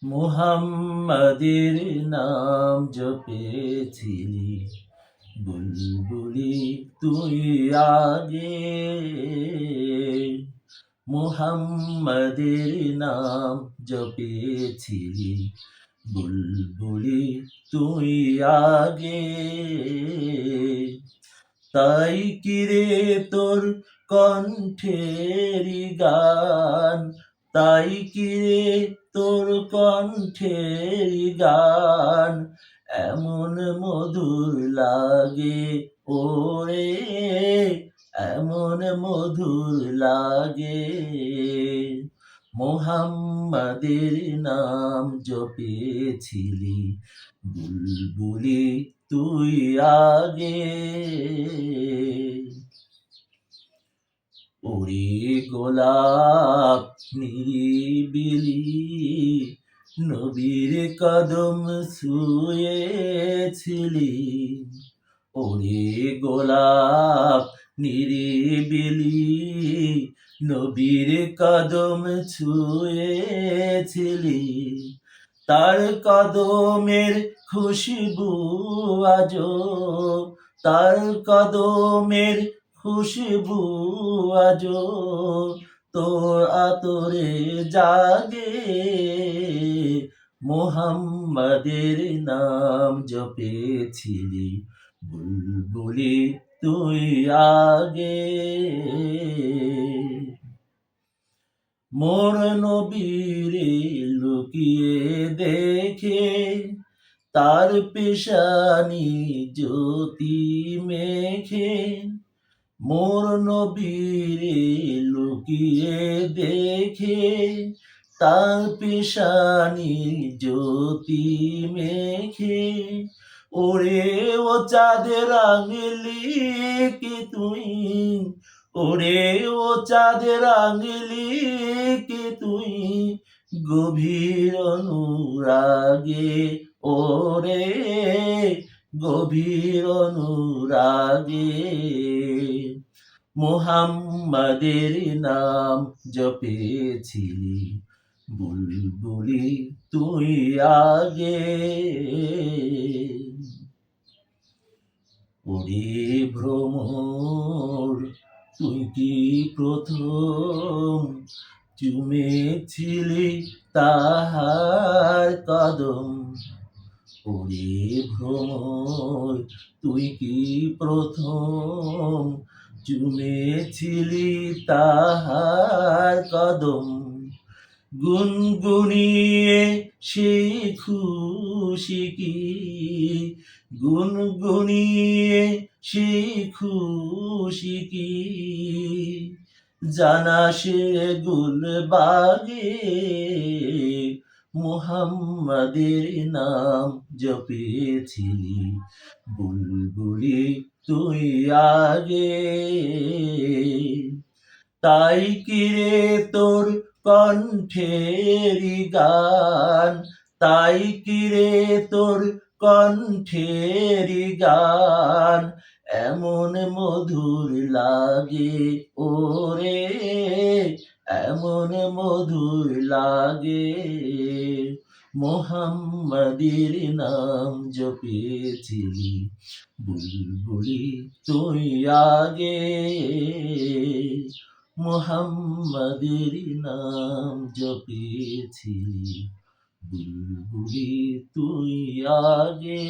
মুহাম্মাদের নাম জপেছিলি বুলবুলি তুই আগে। মুহাম্মাদের নাম জপেছিলি বুলবুলি তুই আগে। তাই কিরে তোর কণ্ঠেরি গান, তাই কিরে তোর কণ্ঠেরি গান এমন মধুর লাগে ওরে, এমন মধুর লাগে। মুহাম্মাদের নাম জপেছিলি বুলবুলি তুই আগে। ওরে গোলাপ নিরিবিলি নবীর কদম ছুঁয়েছিলি। ওরে গোলাপ নিরিবিলি নবীর কদম ছুঁয়েছিলি। তার কদমের খুশবু আজো, তার কদমের খুশবু আজো তোর আতরে জাগে। মুহাম্মাদের নাম জপেছিলি বুলবুলি তুই আগে। মোর নবীরে লুকিয়ে দেখে তার পেশানি জ্যোতি মেখে। মোর নবীরে লুকিয়ে দেখে তার পেশানি জ্যোতি মেখে। ওরে ও চাঁদের আঙিলি কি তুই, ওরে ও চাঁদের আঙিলি কি তুই গভীর অনুরাগে। ওরে গভীর অনুরাগে। মুহাম্মাদের নাম জপেছিলি বুলবুলি তুই আগে। ওরে ভ্রমর তুই কি প্রথম চুমেছিলি তাহার কদম। ওরে ভ্রমর তুই কি প্রথম চুমেছিলি তাহার কদম। গুনগুনিয়ে সেই খুশি কি, গুনগুনিয়ে সেই খুশি কি জানা সে গুলবাগে। মুহাম্মাদের নাম জপেছিলি বুলবুলি তুই আগে। তাই কিরে তোর কণ্ঠেরি গান, তাই কিরে তোর কণ্ঠেরি গান এমন মধুর লাগে ওরে, এমন মধুর লাগে। মুহাম্মাদের নাম জপেছিলি বুলবুলি তুই আগে। মুহাম্মাদের নাম জপেছিলি বুলবুলি তুই আগে।